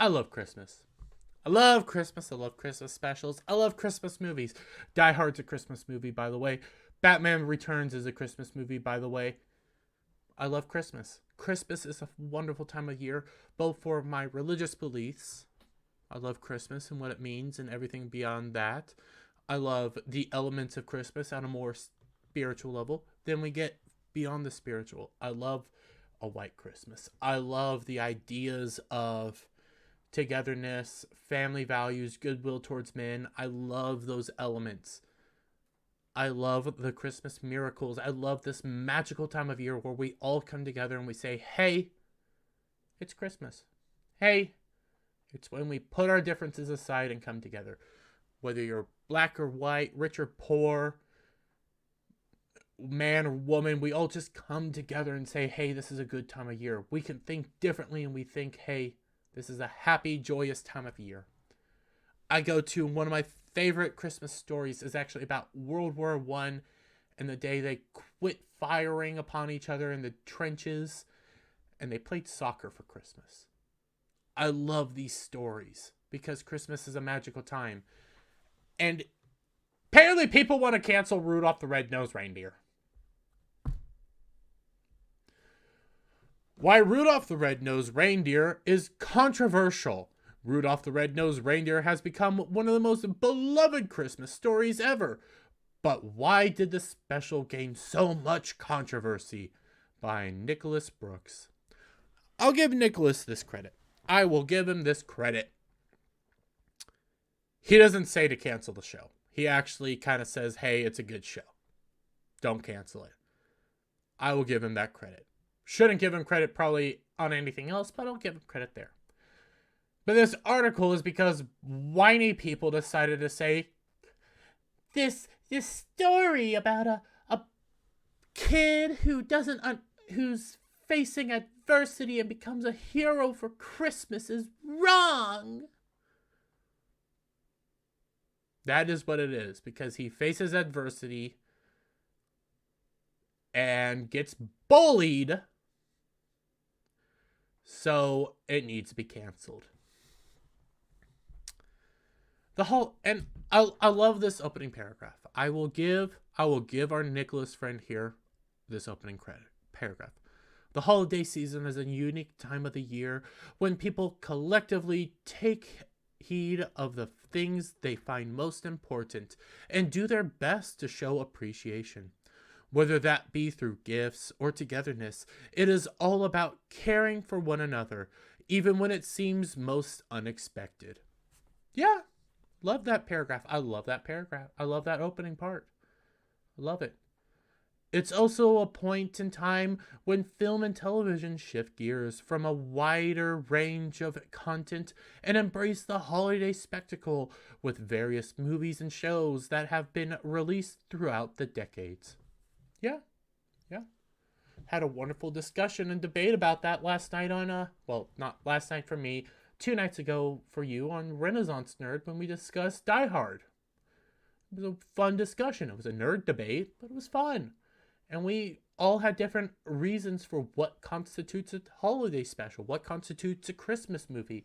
love Christmas. I love Christmas. I love Christmas specials. I love Christmas movies. Die Hard's a Christmas movie, by the way. Batman Returns is a Christmas movie, by the way. I love Christmas. Christmas is a wonderful time of year, both for my religious beliefs. I love Christmas and what it means and everything beyond that. I love the elements of Christmas on a more spiritual level. Then we get beyond the spiritual. I love a white Christmas. I love the ideas of togetherness, family values, goodwill towards men. I love those elements. I love the Christmas miracles. I love this magical time of year where we all come together and we say, hey, it's Christmas. Hey, it's when we put our differences aside and come together. Whether you're black or white, rich or poor, man or woman, we all just come together and say, hey, this is a good time of year. We can think differently and we think, hey, this is a happy, joyous time of year. I go to one of my favorite Christmas stories is actually about World War I and the day they quit firing upon each other in the trenches and they played soccer for Christmas. I love these stories because Christmas is a magical time. And apparently people want to cancel Rudolph the Red-Nosed Reindeer. Why Rudolph the Red-Nosed Reindeer is controversial. Rudolph the Red-Nosed Reindeer has become one of the most beloved Christmas stories ever. But why did the special gain so much controversy? By Nicholas Brooks. I'll give Nicholas this credit. I will give him this credit. He doesn't say to cancel the show. He actually kind of says, hey, it's a good show. Don't cancel it. I will give him that credit. Shouldn't give him credit probably on anything else, but I'll give him credit there. But this article is because whiny people decided to say, this story about a kid who who's facing adversity and becomes a hero for Christmas is wrong. That is what it is, because he faces adversity and gets bullied, so it needs to be canceled. I love this opening paragraph. I will give our Nicholas friend here this opening paragraph. The holiday season is a unique time of the year when people collectively take heed of the things they find most important and do their best to show appreciation. Whether that be through gifts or togetherness, it is all about caring for one another, even when it seems most unexpected. Yeah, love that paragraph. I love that paragraph. I love that opening part. I love it. It's also a point in time when film and television shift gears from a wider range of content and embrace the holiday spectacle with various movies and shows that have been released throughout the decades. Yeah. Had a wonderful discussion and debate about that last night on, well, not last night for me, 2 nights ago for you on Renaissance Nerd when we discussed Die Hard. It was a fun discussion. It was a nerd debate, but it was fun. And we all had different reasons for what constitutes a holiday special, what constitutes a Christmas movie.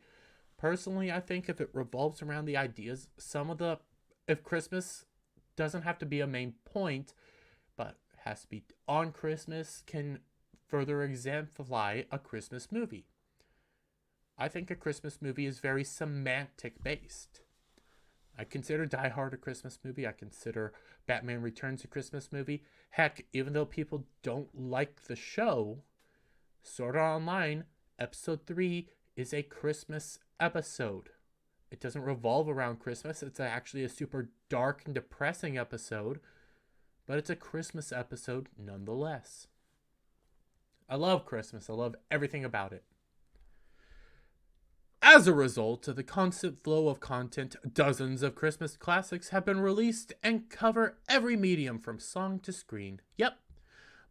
Personally, I think if it revolves around the ideas, if Christmas doesn't have to be a main point, but has to be on Christmas, can further exemplify a Christmas movie. I think a Christmas movie is very semantic based. I consider Die Hard a Christmas movie. I consider Batman Returns a Christmas movie. Heck, even though people don't like the show, Sword Art Online, Episode 3 is a Christmas episode. It doesn't revolve around Christmas. It's actually a super dark and depressing episode, but it's a Christmas episode nonetheless. I love Christmas. I love everything about it. As a result of the constant flow of content, dozens of Christmas classics have been released and cover every medium from song to screen. Yep.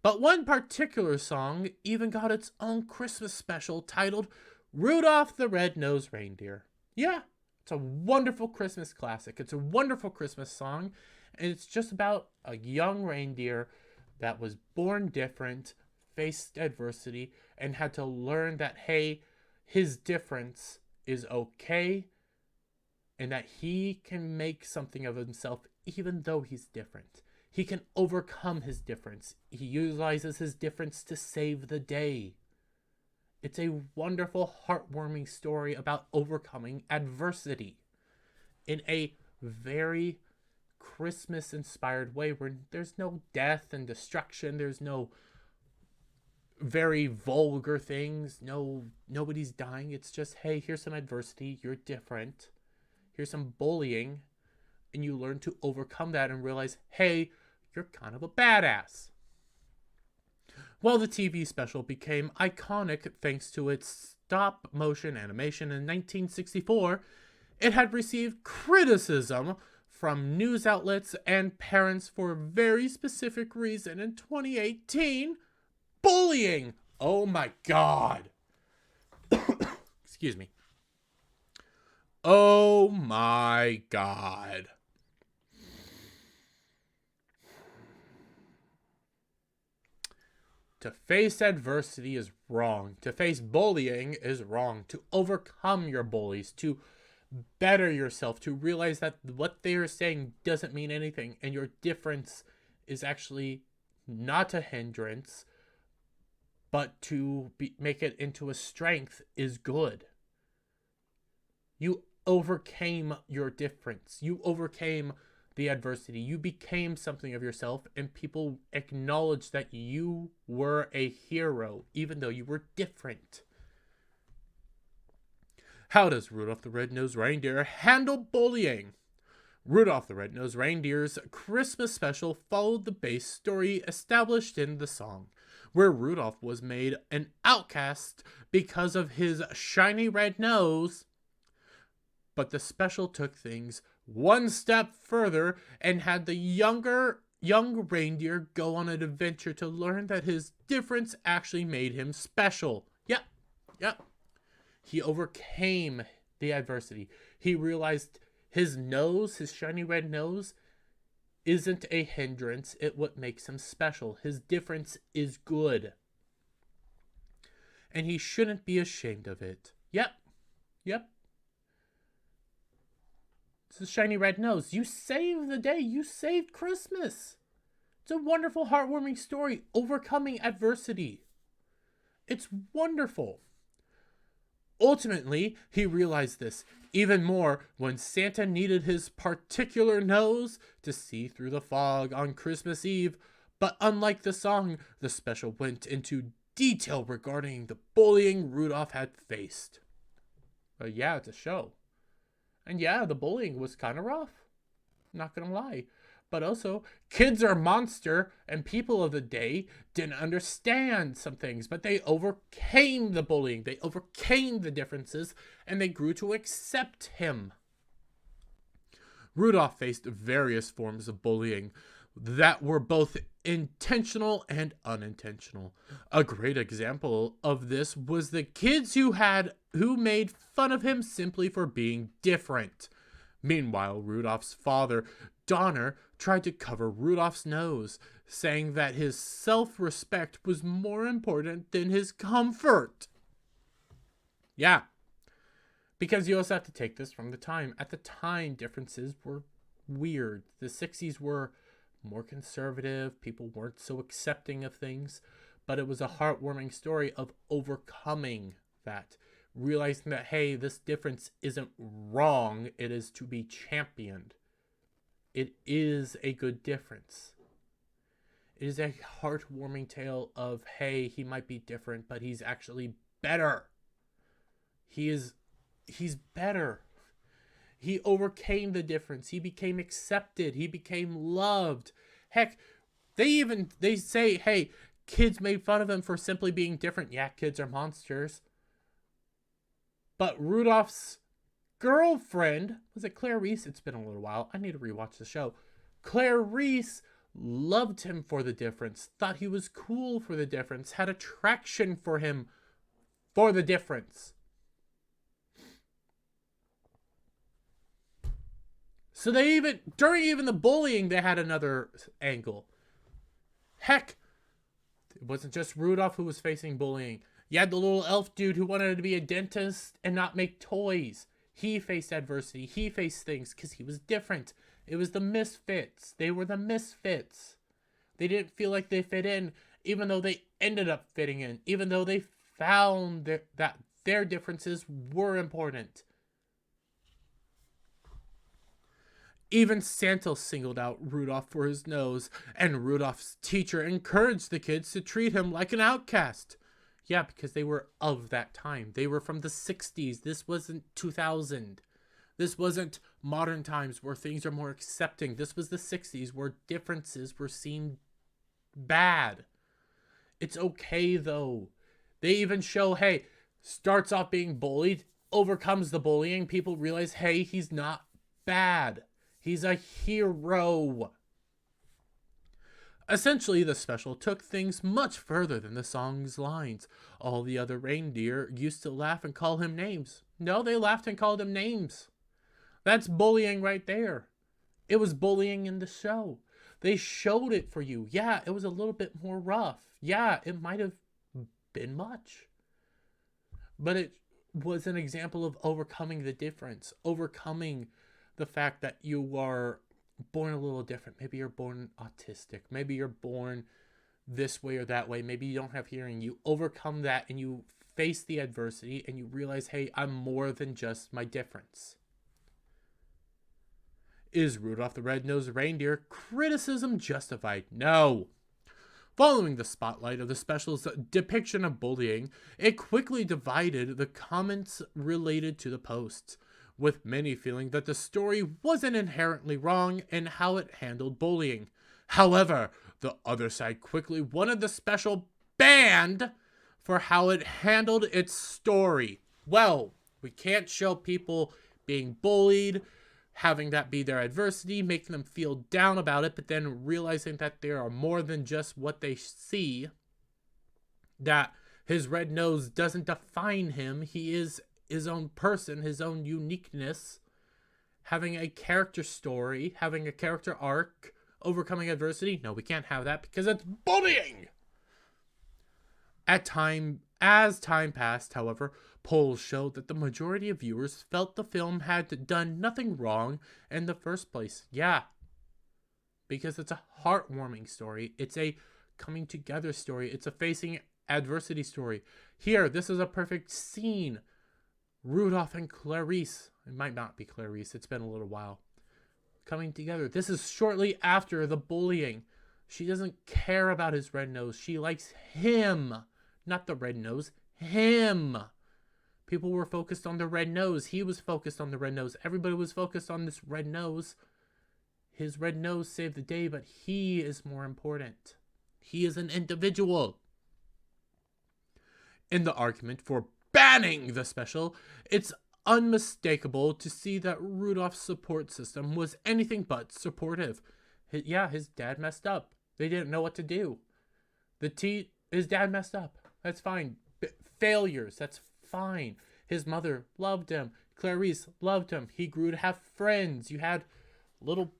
But one particular song even got its own Christmas special titled Rudolph the Red-Nosed Reindeer. Yeah, it's a wonderful Christmas classic. It's a wonderful Christmas song, and it's just about a young reindeer that was born different, faced adversity, and had to learn that, hey, his difference is okay and that he can make something of himself even though he's different. He can overcome his difference. He utilizes his difference to save the day. It's a wonderful, heartwarming story about overcoming adversity in a very Christmas-inspired way where there's no death and destruction. There's no very vulgar things. Nobody's dying. It's just, hey, here's some adversity. You're different. Here's some bullying. And you learn to overcome that and realize, hey, you're kind of a badass. Well, the TV special became iconic thanks to its stop-motion animation in 1964. It had received criticism from news outlets and parents for a very specific reason in 2018. Bullying! Oh my god. Excuse me. Oh my god. To face adversity is wrong. To face bullying is wrong. To overcome your bullies, to better yourself, to realize that what they are saying doesn't mean anything and your difference is actually not a hindrance, but to make it into a strength is good. You overcame your difference. You overcame the adversity. You became something of yourself, and people acknowledge that you were a hero, even though you were different. How does Rudolph the Red-Nosed Reindeer handle bullying? Rudolph the Red-Nosed Reindeer's Christmas special followed the base story established in the song, where Rudolph was made an outcast because of his shiny red nose. But the special took things one step further and had the young reindeer go on an adventure to learn that his difference actually made him special. Yep. He overcame the adversity. He realized his nose, his shiny red nose, isn't a hindrance. It's what makes him special. His difference is good. And he shouldn't be ashamed of it. Yep. It's a shiny red nose. You saved the day. You saved Christmas. It's a wonderful, heartwarming story. Overcoming adversity. It's wonderful. Ultimately, he realized this even more when Santa needed his particular nose to see through the fog on Christmas Eve. But unlike the song, the special went into detail regarding the bullying Rudolph had faced. But yeah, it's a show. And yeah, the bullying was kind of rough. Not gonna lie. But also, kids are monster, and people of the day didn't understand some things, but they overcame the bullying. They overcame the differences, and they grew to accept him. Rudolph faced various forms of bullying that were both intentional and unintentional. A great example of this was the kids who made fun of him simply for being different. Meanwhile, Rudolph's father, Donner, tried to cover Rudolph's nose, saying that his self-respect was more important than his comfort. Yeah, because you also have to take this from the time. At the time, differences were weird. The 60s were more conservative. People weren't so accepting of things, but it was a heartwarming story of overcoming that. Realizing that, hey, this difference isn't wrong. It is to be championed. It is a good difference. It is a heartwarming tale of, hey, he might be different, but he's actually better. He's better. He overcame the difference. He became accepted. He became loved. Heck, they say, hey, kids made fun of him for simply being different. Yeah, kids are monsters. But Rudolph's girlfriend, was it Claire Reese? It's been a little while. I need to rewatch the show. Claire Reese loved him for the difference, thought he was cool for the difference, had attraction for him for the difference. So during even the bullying, they had another angle. Heck, it wasn't just Rudolph who was facing bullying. You had the little elf dude who wanted to be a dentist and not make toys. He faced adversity. He faced things because he was different. It was the misfits. They were the misfits. They didn't feel like they fit in, even though they ended up fitting in, even though they found that their differences were important. Even Santa singled out Rudolph for his nose, and Rudolph's teacher encouraged the kids to treat him like an outcast. Yeah, because they were of that time. They were from the 60s. This wasn't 2000. This wasn't modern times where things are more accepting. This was the 60s where differences were seen bad. It's okay, though. They even show, hey, starts off being bullied, overcomes the bullying. People realize, hey, he's not bad. He's a hero. Essentially, the special took things much further than the song's lines. All the other reindeer used to laugh and call him names. No, they laughed and called him names. That's bullying right there. It was bullying in the show. They showed it for you. Yeah, it was a little bit more rough. Yeah, it might have been much. But it was an example of overcoming the difference. Overcoming the fact that you are born a little different. Maybe you're born autistic. Maybe you're born this way or that way. Maybe you don't have hearing. You overcome that and you face the adversity and you realize, hey, I'm more than just my difference. Is Rudolph the Red-Nosed Reindeer criticism justified? No. Following the spotlight of the special's depiction of bullying, it quickly divided the comments related to the posts, with many feeling that the story wasn't inherently wrong in how it handled bullying. However, the other side quickly wanted the special banned for how it handled its story. Well, we can't show people being bullied, having that be their adversity, making them feel down about it, but then realizing that there are more than just what they see, that his red nose doesn't define him. He is his own person, his own uniqueness, having a character story, having a character arc, overcoming adversity. No, we can't have that because it's bullying. As time passed, however, polls showed that the majority of viewers felt the film had done nothing wrong in the first place. Yeah, because it's a heartwarming story. It's a coming together story. It's a facing adversity story. Here, this is a perfect scene. Rudolph and Clarice, it might not be Clarice, it's been a little while, coming together. This is shortly after the bullying. She doesn't care about his red nose. She likes him, not the red nose, him. People were focused on the red nose. He was focused on the red nose. Everybody was focused on this red nose. His red nose saved the day, but he is more important. He is an individual. In the argument for banning the special, it's unmistakable to see that Rudolph's support system was anything but supportive. His dad messed up. They didn't know what to do. His dad messed up. That's fine. Failures, that's fine. His mother loved him. Clarice loved him. He grew to have friends. You had little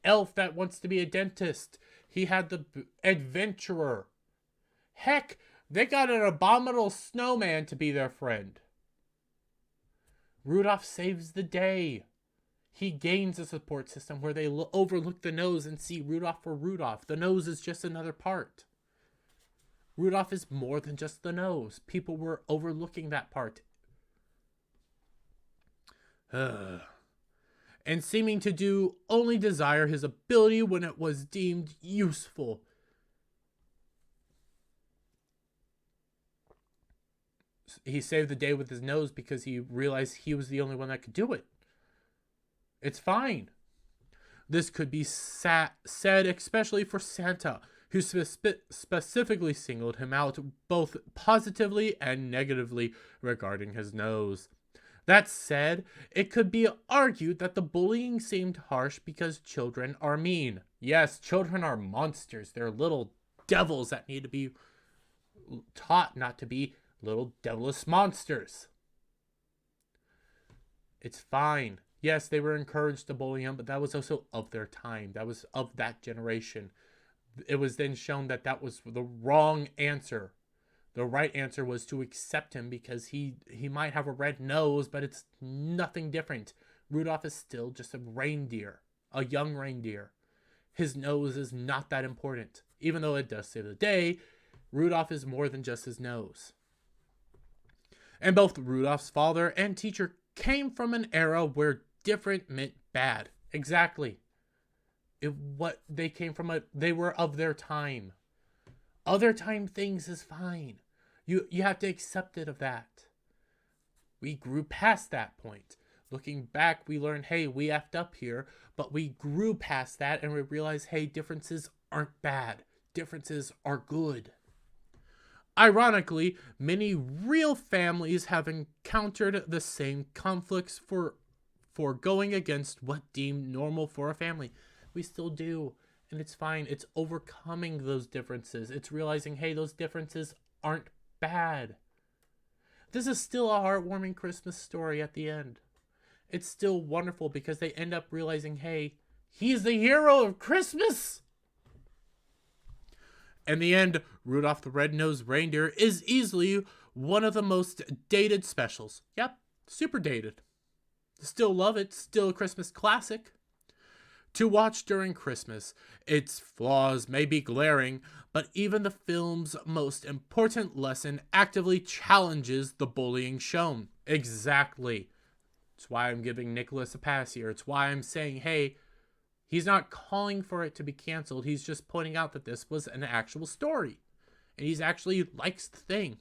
elf that wants to be a dentist. He had the adventurer. Heck, they got an abominable snowman to be their friend. Rudolph saves the day. He gains a support system where they overlook the nose and see Rudolph for Rudolph. The nose is just another part. Rudolph is more than just the nose. People were overlooking that part. And seeming to do only desire his ability when it was deemed useful. He saved the day with his nose because he realized he was the only one that could do it. It's fine. This could be said especially for Santa, who specifically singled him out both positively and negatively regarding his nose. That said, it could be argued that the bullying seemed harsh because children are mean. Yes, children are monsters. They're little devils that need to be taught not to be little devilish monsters. It's fine. Yes, they were encouraged to bully him, but that was also of their time. That was of that generation. It was then shown that that was the wrong answer. The right answer was to accept him because he might have a red nose, but it's nothing different. Rudolph is still just a reindeer, a young reindeer. His nose is not that important. Even though it does save the day, Rudolph is more than just his nose. And both Rudolph's father and teacher came from an era where different meant bad. Exactly. They were of their time. Other time things is fine. You have to accept it of that. We grew past that point. Looking back, we learned, hey, we effed up here, but we grew past that and we realized, hey, differences aren't bad. Differences are good. Ironically, many real families have encountered the same conflicts for going against what deemed normal for a family. We still do, and it's fine. It's overcoming those differences. It's realizing, hey, those differences aren't bad. This is still a heartwarming Christmas story at the end. It's still wonderful because they end up realizing, hey, he's the hero of Christmas. In the end, Rudolph the Red-Nosed Reindeer is easily one of the most dated specials. Yep, super dated. Still love it, still a Christmas classic. To watch during Christmas, its flaws may be glaring, but even the film's most important lesson actively challenges the bullying shown. Exactly. It's why I'm giving Nicholas a pass here. It's why I'm saying, hey, he's not calling for it to be canceled. He's just pointing out that this was an actual story. And he's actually likes the thing.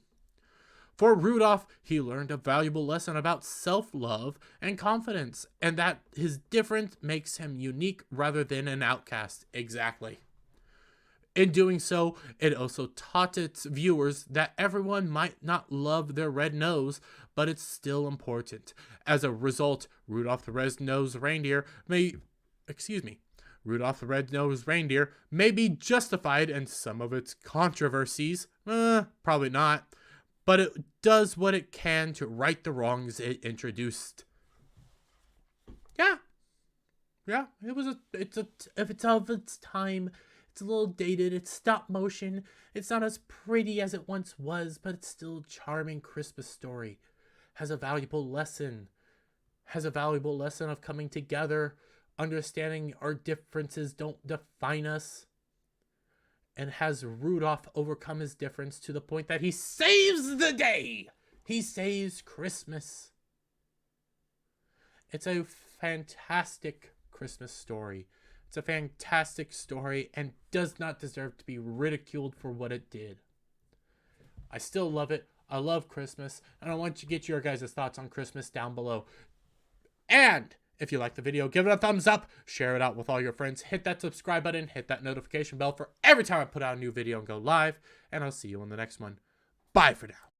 For Rudolph, he learned a valuable lesson about self-love and confidence, and that his difference makes him unique rather than an outcast. Exactly. In doing so, it also taught its viewers that everyone might not love their red nose, but it's still important. As a result, Rudolph the Red-Nosed Reindeer may be justified in some of its controversies. Probably not. But it does what it can to right the wrongs it introduced. Yeah, if it's of its time, it's a little dated, it's stop motion, it's not as pretty as it once was, but it's still a charming Christmas story. Has a valuable lesson of coming together, understanding our differences don't define us. And has Rudolph overcome his difference to the point that he saves the day. He saves Christmas. It's a fantastic Christmas story. It's a fantastic story and does not deserve to be ridiculed for what it did. I still love it. I love Christmas. And I want you to get your guys' thoughts on Christmas down below. And if you like the video, give it a thumbs up, share it out with all your friends, hit that subscribe button, hit that notification bell for every time I put out a new video and go live, and I'll see you on the next one. Bye for now.